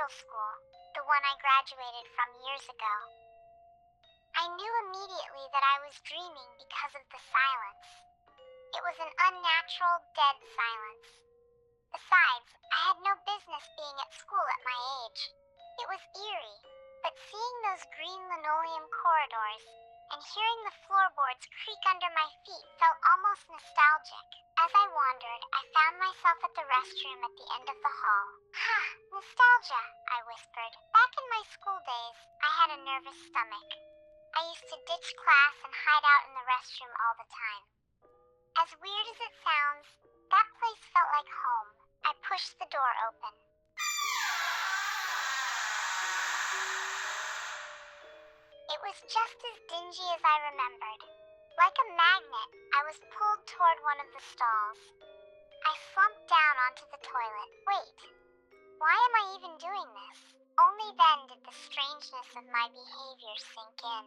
middle school, the one I graduated from years ago. I knew immediately that I was dreaming because of the silence. It was an unnatural, dead silence. Besides, I had no business being at school at my age. It was eerie, but seeing those green linoleum corridors and hearing the floorboards creak under my feet felt almost nostalgic. As I wandered, I found myself at the restroom at the end of the hall. Ha, nostalgia, I whispered. Back in my school days, I had a nervous stomach. I used to ditch class and hide out in the restroom all the time. As weird as it sounds, that place felt like home. I pushed the door open. It was just as dingy as I remembered. Like a magnet, I was pulled toward one of the stalls. I slumped down onto the toilet. Wait, why am I even doing this? Only then did the strangeness of my behavior sink in.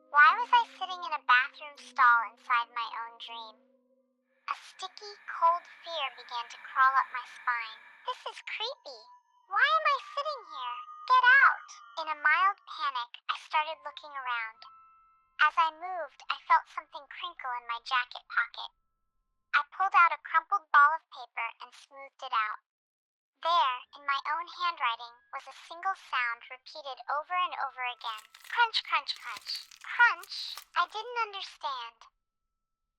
Why was I sitting in a bathroom stall inside my own dream? A sticky, cold fear began to crawl up my spine. This is creepy. Why am I sitting here? Get out! In a mild panic, I started looking around. As I moved, I felt something crinkle in my jacket pocket. I pulled out a crumpled ball of paper and smoothed it out. There, in my own handwriting, was a single sound repeated over and over again. Crunch, crunch, crunch. Crunch? I didn't understand.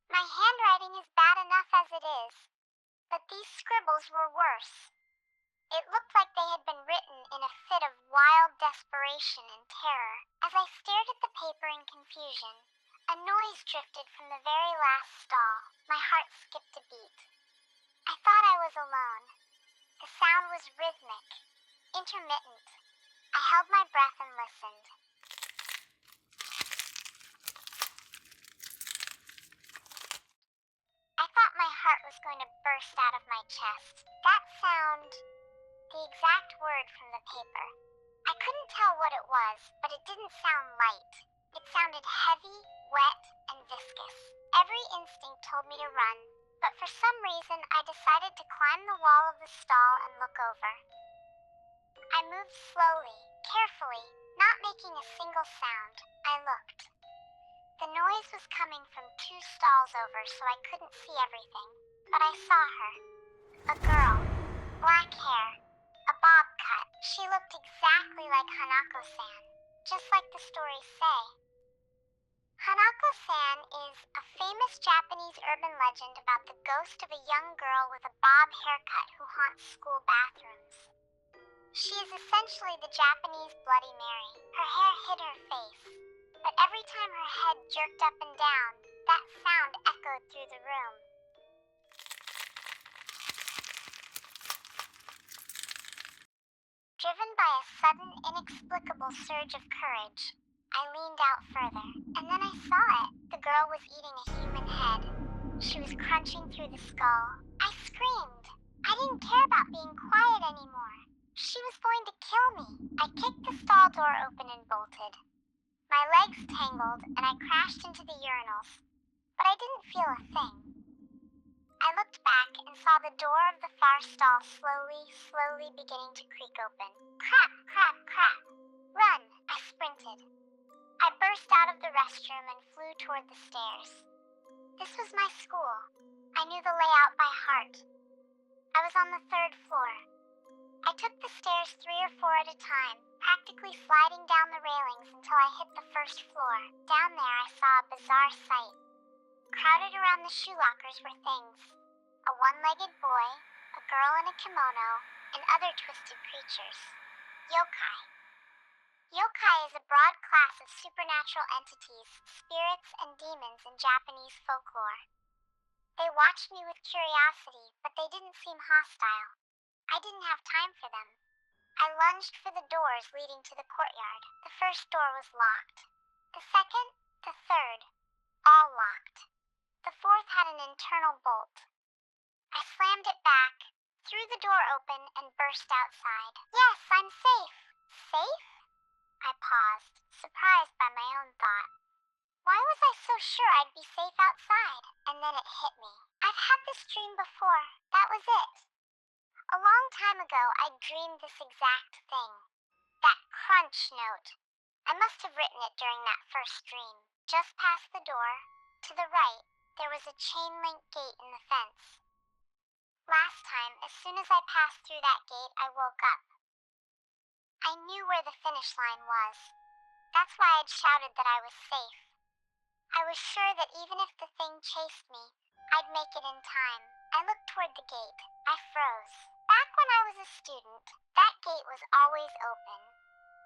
My handwriting is bad enough as it is, but these scribbles were worse. It looked like they had been written in a fit of wild desperation and terror. As I stared at the paper in confusion, a noise drifted from the very last stall. My heart skipped a beat. I thought I was alone. The sound was rhythmic, intermittent. I held my breath and listened. I thought my heart was going to burst out of my chest. That sound, the exact word from the paper. I couldn't tell what it was, but it didn't sound light. It sounded heavy, wet, and viscous. Every instinct told me to run, but for some reason I decided to climb the wall of the stall and look over. I moved slowly, carefully, not making a single sound. I looked. The noise was coming from 2 stalls over, so I couldn't see everything. But I saw her. A girl. Black hair. A bob cut. She looked exactly like Hanako-san, just like the stories say. Hanako-san is a famous Japanese urban legend about the ghost of a young girl with a bob haircut who haunts school bathrooms. She is essentially the Japanese Bloody Mary. Her hair hid her face, but every time her head jerked up and down, that sound echoed through the room. Driven by a sudden, inexplicable surge of courage, I leaned out further, and then I saw it. The girl was eating a human head. She was crunching through the skull. I screamed. I didn't care about being quiet anymore. She was going to kill me. I kicked the stall door open and bolted. My legs tangled, and I crashed into the urinals, but I didn't feel a thing. I looked back and saw the door of the far stall slowly beginning to creak open. Crap, crap, crap. Run, I sprinted. I burst out of the restroom and flew toward the stairs. This was my school. I knew the layout by heart. I was on the 3rd floor. I took the stairs 3 or 4 at a time, practically sliding down the railings until I hit the 1st floor. Down there I saw a bizarre sight. Crowded around the shoe lockers were things. A one-legged boy, a girl in a kimono, and other twisted creatures. Yokai. Yokai is a broad class of supernatural entities, spirits, and demons in Japanese folklore. They watched me with curiosity, but they didn't seem hostile. I didn't have time for them. I lunged for the doors leading to the courtyard. The 1st door was locked. The 2nd, the 3rd, all locked. The 4th had an internal bolt. I slammed it back, threw the door open, and burst outside. Yes, I'm safe. Safe? I paused, surprised by my own thought. Why was I so sure I'd be safe outside? And then it hit me. I've had this dream before. That was it. A long time ago, I dreamed this exact thing. That crunch note. I must have written it during that first dream. Just past the door, to the right, there was a chain link gate in the fence. Last time, as soon as I passed through that gate, I woke up. I knew where the finish line was. That's why I'd shouted that I was safe. I was sure that even if the thing chased me, I'd make it in time. I looked toward the gate. I froze. Back when I was a student, that gate was always open.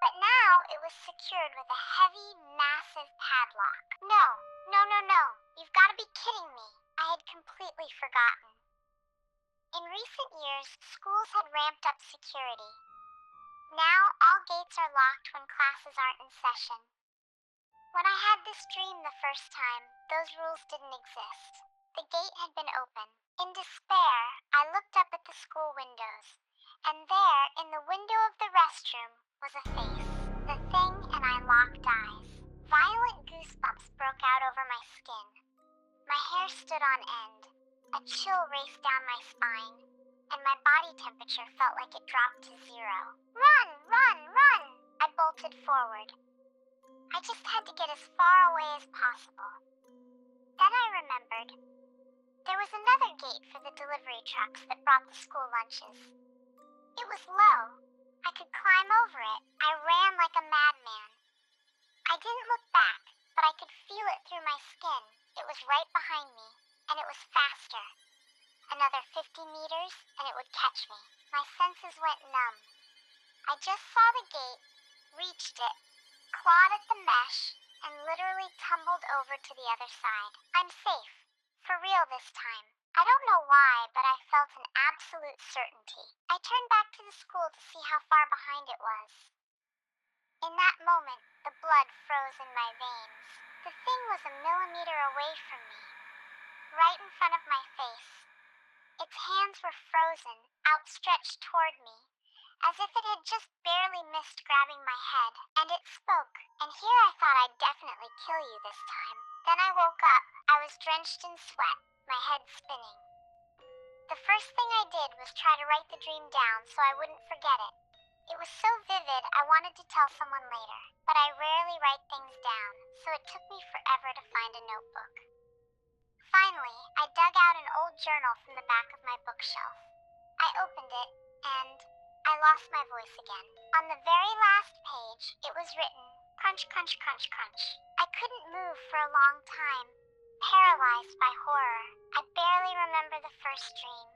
But now it was secured with a heavy, massive padlock. No, no, no, no. You've got to be kidding me. I had completely forgotten. In recent years, schools had ramped up security. Now all gates are locked when classes aren't in session. When I had this dream the first time, those rules didn't exist. The gate had been open. In despair, I looked up at the school windows, and there, in the window of the restroom, was a face. The thing, and I locked eyes. Violent goosebumps broke out over my skin. My hair stood on end. A chill raced down my spine, and my body temperature felt like it dropped to zero. Run, run, run! I bolted forward. I just had to get as far away as possible. Then I remembered. There was another gate for the delivery trucks that brought the school lunches. It was low. I could climb over it. I ran like a madman. I didn't look back, but I could feel it through my skin. It was right behind me, and it was faster. Another 50 meters, and it would catch me. My senses went numb. I just saw the gate, reached it, clawed at the mesh, and literally tumbled over to the other side. I'm safe. For real this time. I don't know why, but I felt an absolute certainty. I turned back to the school to see how far behind it was. In that moment, the blood froze in my veins. The thing was a millimeter away from me, right in front of my face. Its hands were frozen, outstretched toward me, as if it had just barely missed grabbing my head, and it spoke. And here I thought I'd definitely kill you this time. Then I woke up. I was drenched in sweat, my head spinning. The first thing I did was try to write the dream down so I wouldn't forget it. It was so vivid I wanted to tell someone later, but I rarely write things down, so it took me forever to find a notebook. Finally, I dug out an old journal from the back of my bookshelf. I opened it, and I lost my voice again. On the very last page, it was written, crunch, crunch, crunch, crunch. I couldn't move for a long time, paralyzed by horror. I barely remember the first dream,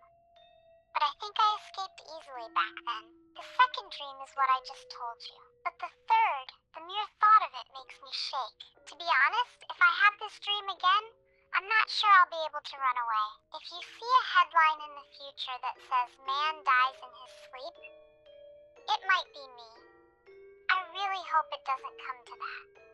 but I think I escaped easily back then. The second dream is what I just told you. But the third, the mere thought of it makes me shake. To be honest, if I have this dream again, I'm not sure I'll be able to run away. If you see a headline in the future that says man dies in his sleep, it might be me. I really hope it doesn't come to that.